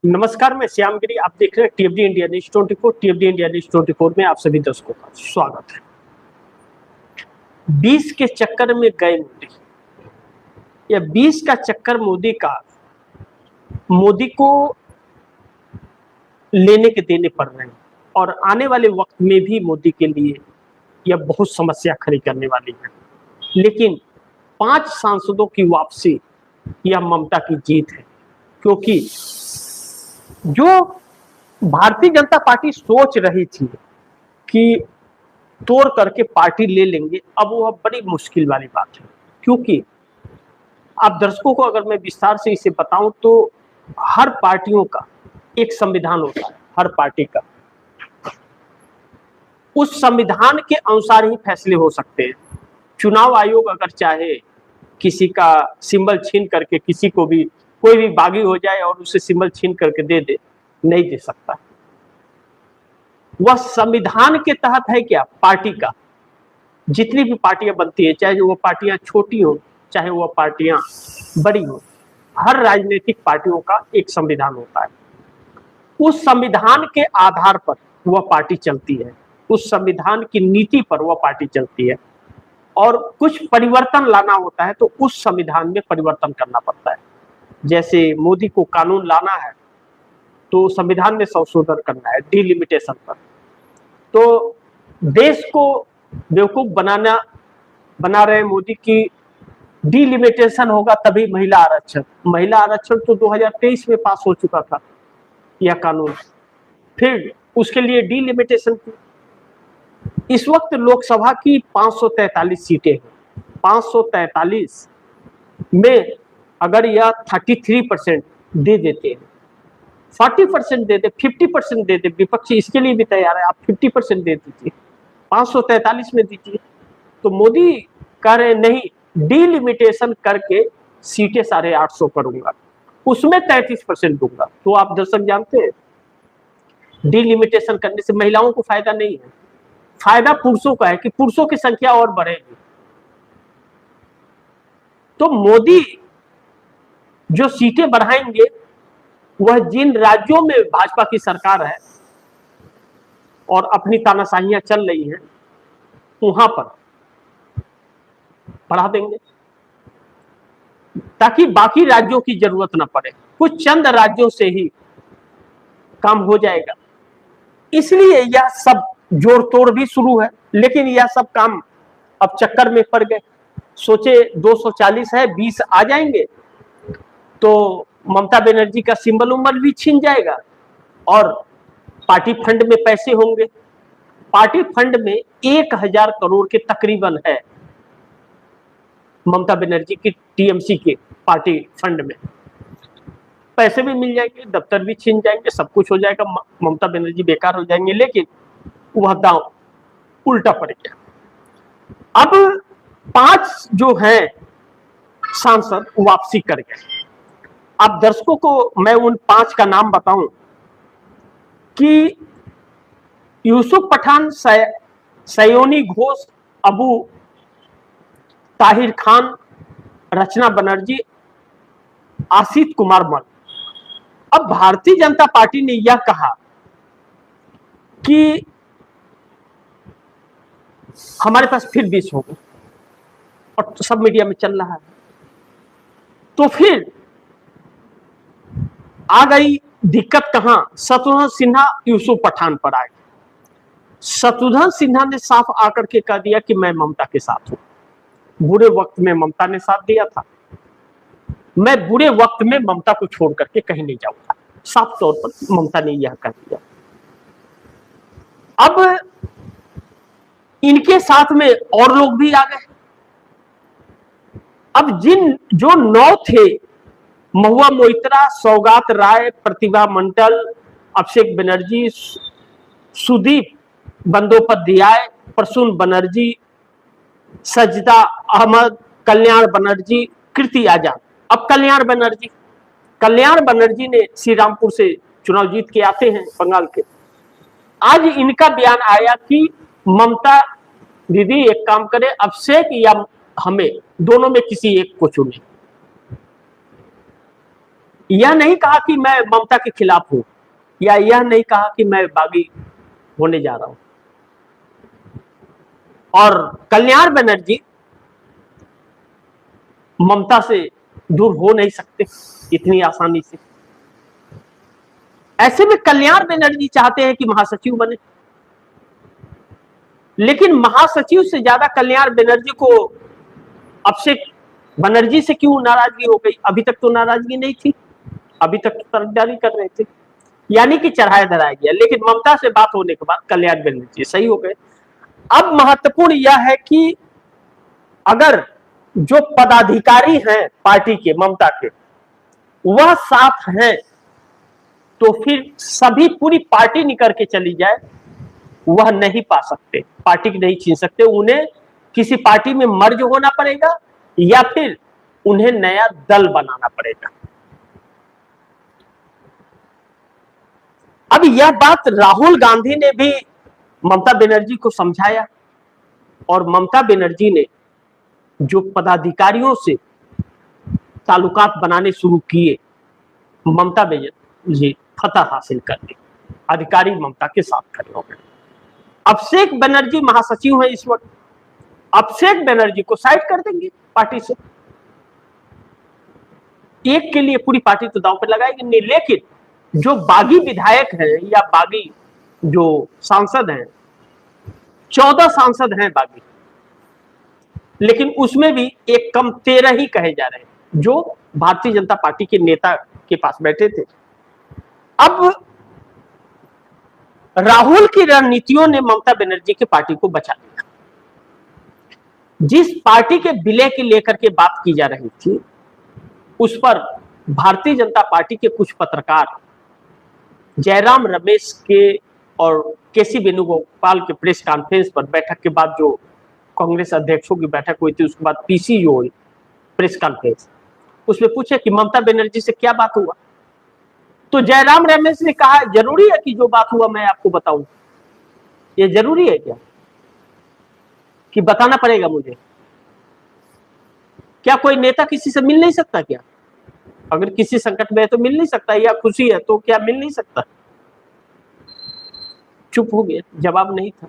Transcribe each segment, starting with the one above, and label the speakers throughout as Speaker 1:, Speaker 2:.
Speaker 1: नमस्कार, मैं श्याम गिरी। आप देख रहे हैं टीएफडी इंडिया न्यूज 24। टीएफडी इंडिया न्यूज 24 में आप सभी दर्शकों का स्वागत है। 20 के चक्कर में गए मोदी, या 20 का चक्कर मोदी को लेने के देने पड़ रहे हैं, और आने वाले वक्त में भी मोदी के लिए यह बहुत समस्या खड़ी करने वाली है। लेकिन 5 सांसदों की वापसी यह ममता की जीत है, क्योंकि जो भारतीय जनता पार्टी सोच रही थी कि तोड़ करके पार्टी ले लेंगे, अब वह बड़ी मुश्किल वाली बात है। क्योंकि आप दर्शकों को अगर मैं विस्तार से इसे बताऊं तो हर पार्टियों का एक संविधान होता है, हर पार्टी का। उस संविधान के अनुसार ही फैसले हो सकते हैं। चुनाव आयोग अगर चाहे किसी का सिंबल छीन करके किसी को भी, कोई भी बागी हो जाए और उसे सिंबल छीन करके दे दे, नहीं दे सकता। वह संविधान के तहत है क्या, पार्टी का। जितनी भी पार्टियां बनती है, चाहे वो पार्टियां छोटी हो चाहे वो पार्टियां बड़ी हो, हर राजनीतिक पार्टियों का एक संविधान होता है। उस संविधान के आधार पर वह पार्टी चलती है, उस संविधान की नीति पर वह पार्टी चलती है। और कुछ परिवर्तन लाना होता है तो उस संविधान में परिवर्तन करना पड़ता है। जैसे मोदी को कानून लाना है तो संविधान में संशोधन करना है डिलिमिटेशन पर। तो देश को बेवकूफ बना रहे मोदी की डिलिमिटेशन होगा तभी महिला आरक्षण तो 2023 में पास हो चुका था यह कानून, फिर उसके लिए डिलिमिटेशन की। इस वक्त लोकसभा की 543 सीटें हैं। 543 में अगर यह 33% दे देते हैं, 40% दे दे, 50% दे दे, विपक्ष इसके लिए भी तैयार है। आप 50% दे दीजिए, 543 में दीजिए। तो मोदी कह रहे नहीं, डिलिमिटेशन करके सीटें 850 करूंगा, उसमें 33% दूंगा। तो आप दर्शक जानते हैं डिलिमिटेशन करने से महिलाओं को फायदा नहीं है, फायदा पुरुषों का है कि पुरुषों की संख्या और बढ़ेगी। तो मोदी जो सीटें बढ़ाएंगे वह जिन राज्यों में भाजपा की सरकार है और अपनी तानाशाहियां चल रही हैं वहां पर बढ़ा देंगे, ताकि बाकी राज्यों की जरूरत ना पड़े। कुछ चंद राज्यों से ही काम हो जाएगा। इसलिए यह सब जोड़ तोड़ भी शुरू है, लेकिन यह सब काम अब चक्कर में पड़ गए। सोचे 240 है, 20 आ जाएंगे तो ममता बनर्जी का सिंबल उम्बल भी छीन जाएगा और पार्टी फंड में पैसे होंगे। पार्टी फंड में 1000 करोड़ के तकरीबन है ममता बनर्जी की टीएमसी के पार्टी फंड में। पैसे भी मिल जाएंगे, दफ्तर भी छीन जाएंगे, सब कुछ हो जाएगा, ममता बनर्जी बेकार हो जाएंगे। लेकिन वह दांव उल्टा पड़ गया। अब 5 जो हैं सांसद वापसी कर गए। अब दर्शकों को मैं उन 5 का नाम बताऊं कि यूसुफ पठान, सयोनी घोष, अबू ताहिर खान, रचना बनर्जी, आशीष कुमार मल। अब भारतीय जनता पार्टी ने यह कहा कि हमारे पास फिर 20 होंगे, और सब मीडिया में चल रहा है। तो फिर आ गई दिक्कत कहां, शत्रुघ्न सिन्हा यूसुफ पठान पर आ गई। शत्रुघ्न सिन्हा ने साफ आकर के कह दिया कि मैं ममता के साथ हूं। बुरे वक्त में ममता ने साथ दिया था, मैं बुरे वक्त में ममता को छोड़ करके कहीं नहीं जाऊंगा। साफ तौर पर ममता ने यह कह दिया। अब इनके साथ में और लोग भी आ गए। अब जो 9 थे, महुआ मोइत्रा, सौगात राय, प्रतिभा मंडल, अभिषेक बनर्जी, सुदीप बंदोपाध्याय, प्रसून बनर्जी, सजदा अहमद, कल्याण बनर्जी, कृति आजाद। अब कल्याण बनर्जी ने श्री रामपुर से चुनाव जीत के आते हैं, बंगाल के। आज इनका बयान आया कि ममता दीदी एक काम करे, अभिषेक या हमें, दोनों में किसी एक को चुने। यह नहीं कहा कि मैं ममता के खिलाफ हूं, या यह नहीं कहा कि मैं बागी होने जा रहा हूं। और कल्याण बनर्जी ममता से दूर हो नहीं सकते इतनी आसानी से। ऐसे में कल्याण बनर्जी चाहते हैं कि महासचिव बने, लेकिन महासचिव से ज्यादा कल्याण बनर्जी को अभिषेक बनर्जी से क्यों नाराजगी हो गई? अभी तक तो नाराजगी नहीं थी, अभी तक तो तरफदारी कर रहे थे, यानी कि चढ़ाया धराया गया। लेकिन ममता से बात होने के बाद कल्याण बनर्जी सही हो गए। अब महत्वपूर्ण यह है कि अगर जो पदाधिकारी हैं पार्टी के, ममता के, वह साथ हैं, तो फिर सभी पूरी पार्टी निकल के चली जाए, वह नहीं पा सकते, पार्टी की नहीं छीन सकते। उन्हें किसी पार्टी में मर्ज होना पड़ेगा या फिर उन्हें नया दल बनाना पड़ेगा। अब यह बात राहुल गांधी ने भी ममता बनर्जी को समझाया, और ममता बनर्जी ने जो पदाधिकारियों से ताल्लुकात बनाने शुरू किए, ममता बनर्जी फतह हासिल कर ली, अधिकारी ममता के साथ खड़े हो गए। अभिषेक बनर्जी महासचिव है इस वक्त, अभिषेक बनर्जी को साइड कर देंगे पार्टी से, एक के लिए पूरी पार्टी तो दांव पर लगाएगी नहीं। लेकिन जो बागी विधायक हैं या बागी जो सांसद हैं, 14 सांसद हैं बागी, लेकिन उसमें भी एक कम 13 ही कहे जा रहे हैं जो भारतीय जनता पार्टी के नेता के पास बैठे थे। अब राहुल की रणनीतियों ने ममता बनर्जी की पार्टी को बचा लिया। जिस पार्टी के विलय के लेकर के बात की जा रही थी, उस पर भारतीय जनता पार्टी के कुछ पत्रकार जयराम रमेश के और केसी वेणुगोपाल के प्रेस कॉन्फ्रेंस पर, बैठक के बाद जो कांग्रेस अध्यक्षों की बैठक हुई थी, उसके बाद पीसी जो हुई प्रेस कॉन्फ्रेंस, उसमें पूछे कि ममता बनर्जी से क्या बात हुआ, तो जयराम रमेश ने कहा जरूरी है कि जो बात हुआ मैं आपको बताऊं? ये जरूरी है क्या कि बताना पड़ेगा मुझे? क्या कोई नेता किसी से मिल नहीं सकता क्या? अगर किसी संकट में है तो मिल नहीं सकता, या खुशी है तो क्या मिल नहीं सकता? चुप हो गए, जवाब नहीं था।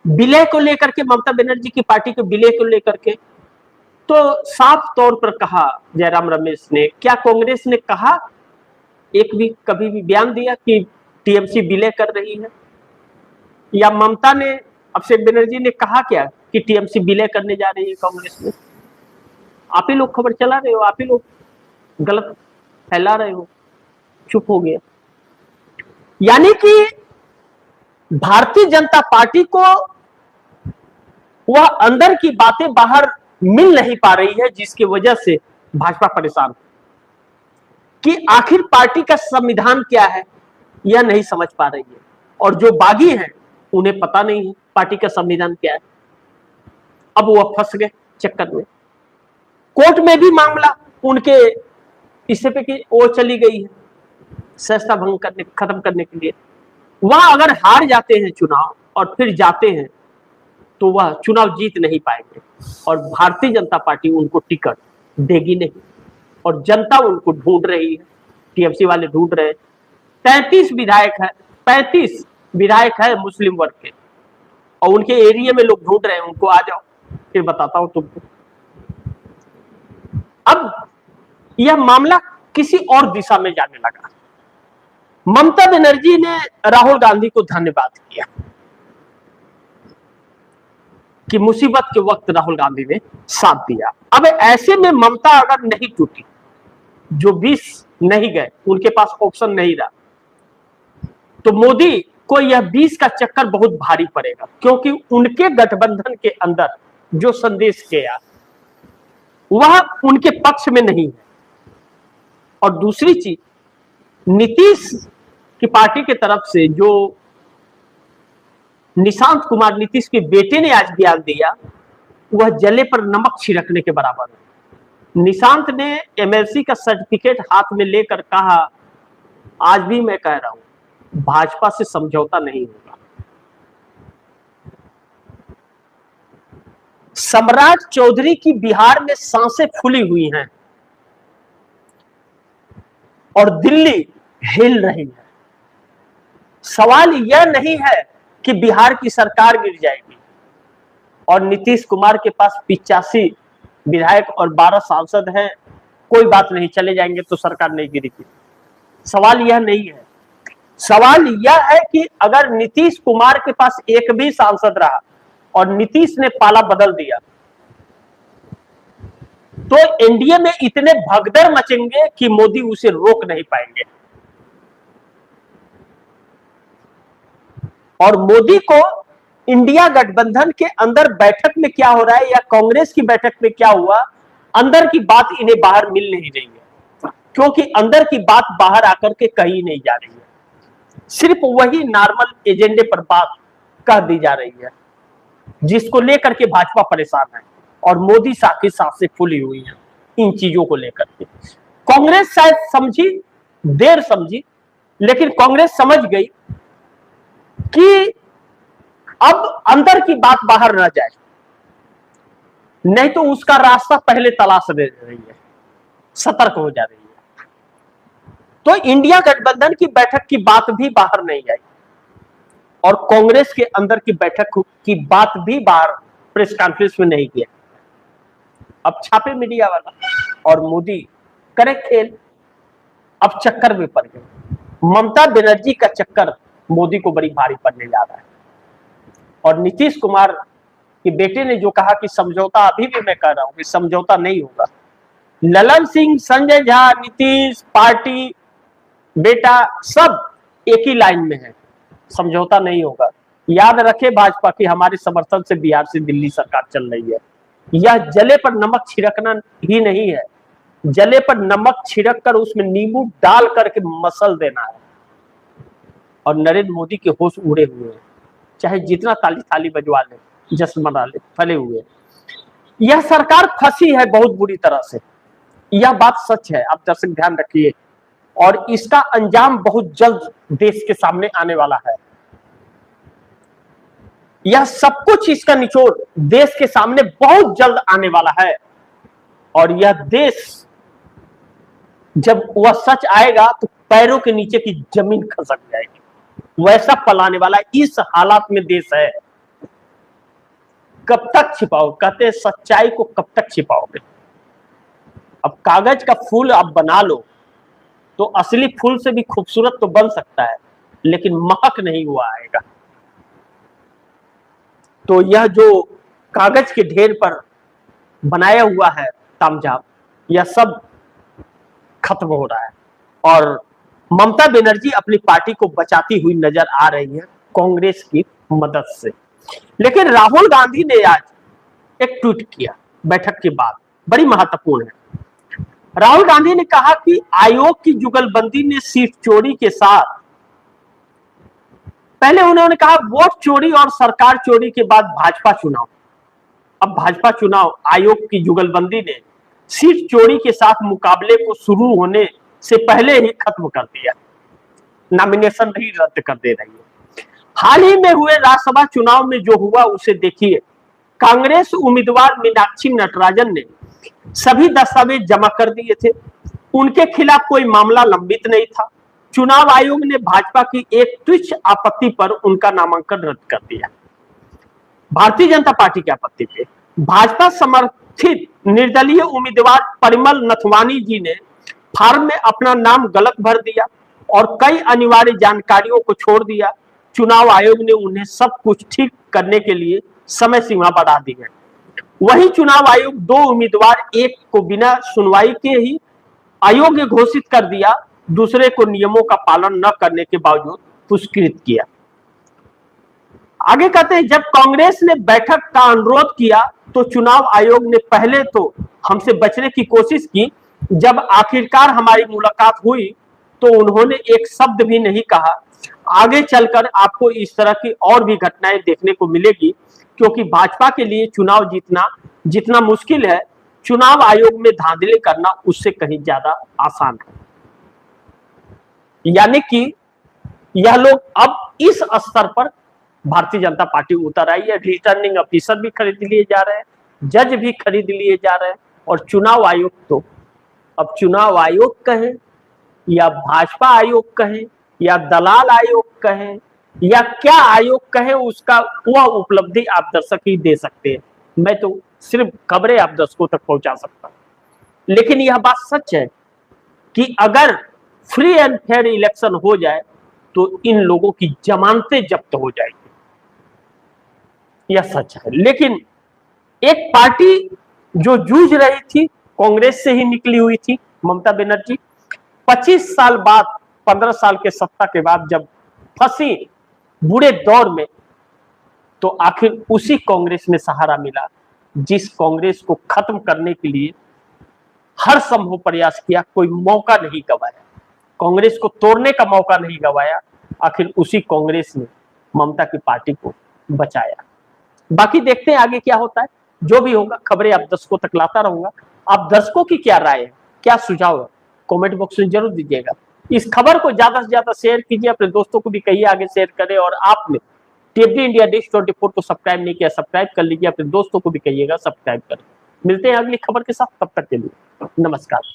Speaker 1: विलय को लेकर के, ममता बनर्जी की पार्टी के विलय को लेकर के तो साफ तौर पर कहा जयराम रमेश ने, क्या कांग्रेस ने कहा, एक भी कभी भी बयान दिया कि टीएमसी विलय कर रही है? या ममता ने, अभिषेक बनर्जी ने कहा क्या कि टीएमसी विलय करने जा रही है कांग्रेस में? आप ही लोग खबर चला रहे हो, आप ही लोग गलत फैला रहे हो, चुप हो गया। यानी कि भारतीय जनता पार्टी को वह अंदर की बातें बाहर मिल नहीं पा रही है, जिसकी वजह से भाजपा परेशान कि आखिर पार्टी का संविधान क्या है, यह नहीं समझ पा रही है। और जो बागी हैं उन्हें पता नहीं है पार्टी का संविधान क्या है। अब वह फंस गए चक्कर में। कोर्ट में भी मामला उनके इससे पे कि वो चली गई है सत्ता भंग करने, खत्म करने के लिए। वह अगर हार जाते हैं चुनाव और फिर जाते हैं तो वह चुनाव जीत नहीं पाएंगे, और भारतीय जनता पार्टी उनको टिकट देगी नहीं, और जनता उनको ढूंढ रही है, टीएमसी वाले ढूंढ रहे हैं। 33 विधायक है, 35 विधायक है मुस्लिम वर्ग के, और उनके एरिया में लोग ढूंढ रहे हैं उनको, आ जाओ फिर बताता हूं तुमको। अब यह मामला किसी और दिशा में जाने लगा। ममता बनर्जी ने राहुल गांधी को धन्यवाद किया कि मुसीबत के वक्त राहुल गांधी ने साथ दिया। अब ऐसे में ममता अगर नहीं टूटी, जो 20 नहीं गए, उनके पास ऑप्शन नहीं रहा, तो मोदी को यह 20 का चक्कर बहुत भारी पड़ेगा, क्योंकि उनके गठबंधन के अंदर जो संदेश गया वह उनके पक्ष में नहीं है। और दूसरी चीज, नीतीश की पार्टी के तरफ से जो निशांत कुमार, नीतीश के बेटे ने आज बयान दिया, वह जले पर नमक छिड़कने के बराबर है। निशांत ने एमएलसी का सर्टिफिकेट हाथ में लेकर कहा, आज भी मैं कह रहा हूं भाजपा से समझौता नहीं होगा। सम्राट चौधरी की बिहार में सांसें फूली हुई हैं, और दिल्ली हिल रही है। सवाल यह नहीं है कि बिहार की सरकार गिर जाएगी और नीतीश कुमार के पास 85 विधायक और 12 सांसद हैं, कोई बात नहीं, चले जाएंगे तो सरकार नहीं गिरेगी। सवाल यह नहीं है। सवाल यह है कि अगर नीतीश कुमार के पास एक भी सांसद रहा और नीतीश ने पाला बदल दिया तो एनडीए में इतने भगदड़ मचेंगे कि मोदी उसे रोक नहीं पाएंगे। और मोदी को इंडिया गठबंधन के अंदर बैठक में क्या हो रहा है या कांग्रेस की बैठक में क्या हुआ, अंदर की बात इन्हें बाहर मिल नहीं रही है, क्योंकि अंदर की बात बाहर आकर के कहीं नहीं जा रही है। सिर्फ वही नॉर्मल एजेंडे पर बात कह दी जा रही है जिसको लेकर के भाजपा परेशान है और मोदी साथ से फूली हुई है इन चीजों को लेकर के। कांग्रेस शायद समझी, देर समझी, लेकिन कांग्रेस समझ गई कि अब अंदर की बात बाहर न जाए, नहीं तो उसका रास्ता पहले तलाश दे रही है, सतर्क हो जा रही है। तो इंडिया गठबंधन की बैठक की बात भी बाहर नहीं आई और कांग्रेस के अंदर की बैठक की बात भी बाहर प्रेस कॉन्फ्रेंस में नहीं किया। अब छापे मीडिया वाला और मोदी करे खेल, अब चक्कर में पड़ गए। ममता बनर्जी का चक्कर मोदी को बड़ी भारी पड़ने जा रहा है। और नीतीश कुमार के बेटे ने जो कहा कि समझौता, अभी भी मैं कह रहा हूं कि समझौता नहीं होगा। ललन सिंह, संजय झा, नीतीश, पार्टी, बेटा सब एक ही लाइन में है, समझौता नहीं होगा। याद रखे भाजपा की हमारे समर्थन से बिहार से दिल्ली सरकार चल रही है। यह जले पर नमक छिड़कना ही नहीं है, जले पर नमक छिड़क कर उसमें नींबू डाल करके मसल देना है। और नरेंद्र मोदी के होश उड़े हुए हैं, चाहे जितना ताली ताली बजवा ले, जश्न मना ले, फले हुए। यह सरकार फंसी है बहुत बुरी तरह से, यह बात सच है, आप दर्शक ध्यान रखिए। और इसका अंजाम बहुत जल्द देश के सामने आने वाला है। यह सब कुछ, इसका निचोड़ देश के सामने बहुत जल्द आने वाला है। और यह देश जब वह सच आएगा तो पैरों के नीचे की जमीन खसक जाएगी, वैसा पलाने वाला इस हालात में देश है। कब तक छिपाओ, कहते हैं सच्चाई को कब तक छिपाओगे। अब कागज का फूल आप बना लो तो असली फूल से भी खूबसूरत तो बन सकता है, लेकिन महक नहीं हुआ आएगा। तो यह जो कागज के ढेर पर बनाया हुआ है तामझाम, यह सब खत्म हो रहा है। और ममता बनर्जी अपनी पार्टी को बचाती हुई नजर आ रही है कांग्रेस की मदद से। लेकिन राहुल गांधी ने आज एक ट्वीट किया बैठक के बाद, बड़ी महत्वपूर्ण है। राहुल गांधी ने कहा कि आयोग की जुगलबंदी ने सीट चोरी के साथ, पहले उन्होंने कहा वोट चोरी और सरकार चोरी के बाद भाजपा चुनाव, अब भाजपा चुनाव आयोग की जुगलबंदी ने सीट चोरी के साथ मुकाबले को शुरू होने से पहले ही खत्म कर दिया, नॉमिनेशन भी रद्द कर दे रही है। हाल ही में हुए राज्यसभा चुनाव में जो हुआ उसे देखिए। कांग्रेस उम्मीदवार मीनाक्षी नटराजन ने सभी दस्तावेज जमा कर दिए थे, उनके खिलाफ कोई मामला लंबित नहीं था। चुनाव आयोग ने भाजपा की एक तुच्छ आपत्ति पर उनका नामांकन रद्द कर दिया। भारतीय जनता पार्टी की आपत्ति पे भाजपा समर्थित निर्दलीय उम्मीदवार परिमल नथवानी जी ने फॉर्म में अपना नाम गलत भर दिया और कई अनिवार्य जानकारियों को छोड़ दिया। चुनाव आयोग ने उन्हें सब कुछ ठीक करने के लिए समय सीमा बढ़ा दी है। वही चुनाव आयोग दो उम्मीदवार, एक को बिना सुनवाई के ही अयोग्य घोषित कर दिया, दूसरे को नियमों का पालन न करने के बावजूद पुरस्कृत किया। आगे कहते हैं, जब कांग्रेस ने बैठक का अनुरोध किया तो चुनाव आयोग ने पहले तो हमसे बचने की कोशिश की, जब आखिरकार हमारी मुलाकात हुई तो उन्होंने एक शब्द भी नहीं कहा। आगे चलकर आपको इस तरह की और भी घटनाएं देखने को मिलेगी, क्योंकि भाजपा के लिए चुनाव जीतना जितना मुश्किल है, चुनाव आयोग में धांधली करना उससे कहीं ज्यादा आसान है। यानी कि यह लोग अब इस स्तर पर भारतीय जनता पार्टी उतर आई है। रिटर्निंग ऑफिसर भी खरीद लिए जा रहे हैं, जज भी खरीद लिए जा रहे हैं, और चुनाव आयोग तो अब चुनाव आयोग कहें या भाजपा आयोग कहें या दलाल आयोग कहें या क्या आयोग कहें, उसका वह उपलब्धि आप दर्शक ही दे सकते हैं। मैं तो सिर्फ खबरें आप दर्शकों तक पहुंचा सकता हूं। लेकिन यह बात सच है कि अगर फ्री एंड फेयर इलेक्शन हो जाए तो इन लोगों की जमानतें जब्त हो जाएगी, यह सच है। लेकिन एक पार्टी जो जूझ रही थी, कांग्रेस से ही निकली हुई थी, ममता बनर्जी 25 साल बाद, 15 साल के सत्ता के बाद जब फंसी बुरे दौर में, तो आखिर उसी कांग्रेस में सहारा मिला जिस कांग्रेस को खत्म करने के लिए हर संभव प्रयास किया, कोई मौका नहीं गवाया, कांग्रेस को तोड़ने का मौका नहीं गवाया। आखिर उसी कांग्रेस ने ममता की पार्टी को बचाया। बाकी देखते हैं आगे क्या होता है। जो भी होगा खबरें आप दर्शकों तक लाता रहूंगा। आप दर्शकों की क्या राय है, क्या सुझाव है, कमेंट बॉक्स में जरूर दीजिएगा। इस खबर को ज्यादा से ज्यादा शेयर कीजिए, अपने दोस्तों को भी कहिए आगे शेयर करें। और आपने टीएफडी इंडिया डिश 24 को सब्सक्राइब नहीं किया, सब्सक्राइब कर लीजिए, अपने दोस्तों को भी कहिएगा सब्सक्राइब करें। मिलते हैं अगली खबर के साथ, तब तक के लिए नमस्कार।